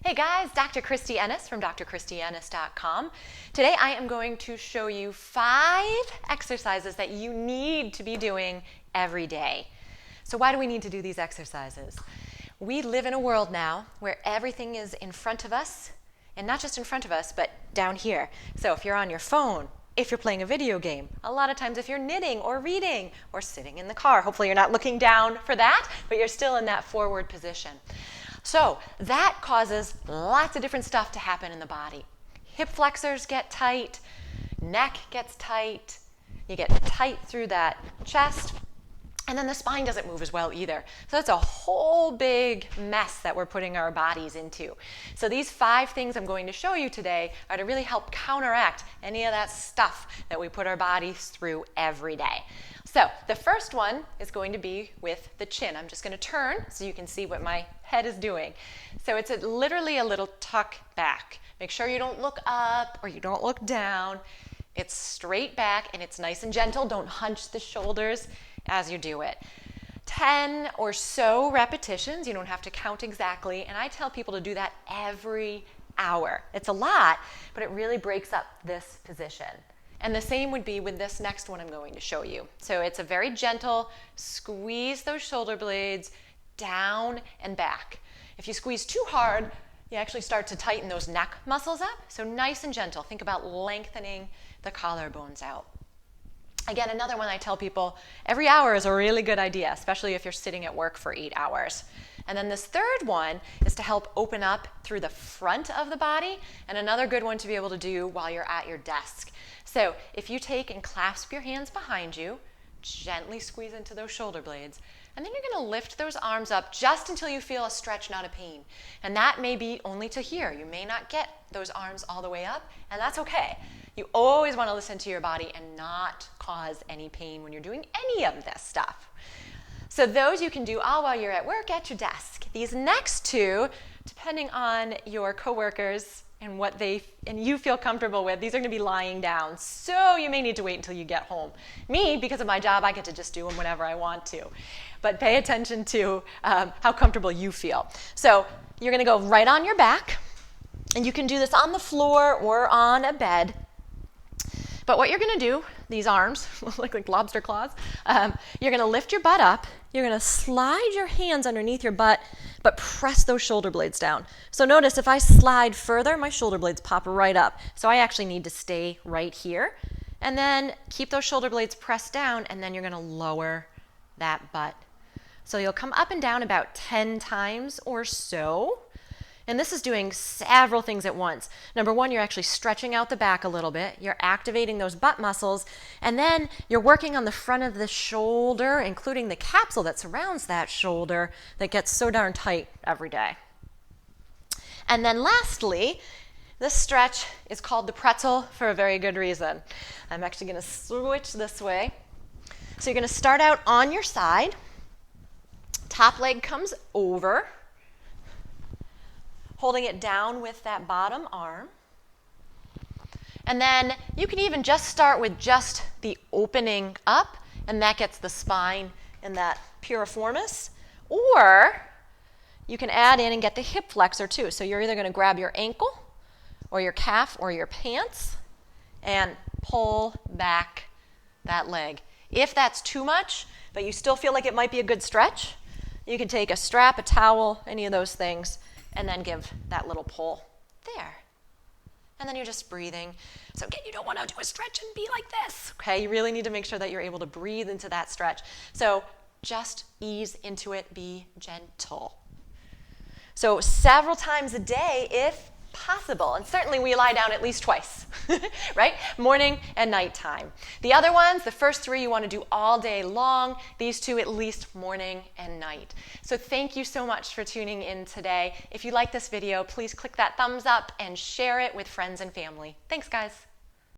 Hey guys, Dr. Kristie Ennis from drkristieennis.com. Today I am going to show you 5 exercises that you need to be doing every day. So why do we need to do these exercises? We live in a world now where everything is in front of us, and not just in front of us, but down here. So if you're on your phone, if you're playing a video game, a lot of times if you're knitting or reading or sitting in the car, hopefully you're not looking down for that, but you're still in that forward position. So that causes lots of different stuff to happen in the body. Hip flexors get tight, neck gets tight, you get tight through that chest, and then the spine doesn't move as well either. So it's a whole big mess that we're putting our bodies into. So these 5 things I'm going to show you today are to really help counteract any of that stuff that we put our bodies through every day. So the first one is going to be with the chin. I'm just going to turn so you can see what my head is doing. So it's literally a little tuck back. Make sure you don't look up or you don't look down. It's straight back and it's nice and gentle. Don't hunch the shoulders as you do it. 10 or so repetitions. You don't have to count exactly. And I tell people to do that every hour. It's a lot, but it really breaks up this position. And the same would be with this next one I'm going to show you. So it's a very gentle, squeeze those shoulder blades down and back. If you squeeze too hard, you actually start to tighten those neck muscles up. So nice and gentle. Think about lengthening the collarbones out. Again, another one I tell people, every hour is a really good idea, especially if you're sitting at work for 8 hours. And then this third one is to help open up through the front of the body, and another good one to be able to do while you're at your desk. So if you take and clasp your hands behind you, gently squeeze into those shoulder blades, and then you're going to lift those arms up just until you feel a stretch, not a pain. And that may be only to here. You may not get those arms all the way up, and that's okay. You always want to listen to your body and not cause any pain when you're doing any of this stuff. So those you can do all while you're at work at your desk. These next 2, depending on your coworkers and what you feel comfortable with, these are going to be lying down. So you may need to wait until you get home. Me, because of my job, I get to just do them whenever I want to. But pay attention to how comfortable you feel. So you're going to go right on your back, and you can do this on the floor or on a bed. But what you're going to do, these arms look like lobster claws, you're going to lift your butt up, you're going to slide your hands underneath your butt, but press those shoulder blades down. So notice if I slide further, my shoulder blades pop right up. So I actually need to stay right here. And then keep those shoulder blades pressed down, and then you're going to lower that butt. So you'll come up and down about 10 times or so. And this is doing several things at once. Number 1, you're actually stretching out the back a little bit. You're activating those butt muscles. And then you're working on the front of the shoulder, including the capsule that surrounds that shoulder that gets so darn tight every day. And then lastly, this stretch is called the pretzel for a very good reason. I'm actually going to switch this way. So you're going to start out on your side. Top leg comes over, holding it down with that bottom arm. And then you can even just start with just the opening up, and that gets the spine in that piriformis. Or you can add in and get the hip flexor too. So you're either going to grab your ankle or your calf or your pants and pull back that leg. If that's too much, but you still feel like it might be a good stretch, you can take a strap, a towel, any of those things, and then give that little pull there. And then you're just breathing. So again, you don't want to do a stretch and be like this. Okay, you really need to make sure that you're able to breathe into that stretch. So just ease into it, be gentle. So several times a day if possible. And certainly we lie down at least twice, right? Morning and nighttime. The other ones, the first 3 you want to do all day long. These 2 at least morning and night. So thank you so much for tuning in today. If you like this video, please click that thumbs up and share it with friends and family. Thanks, guys.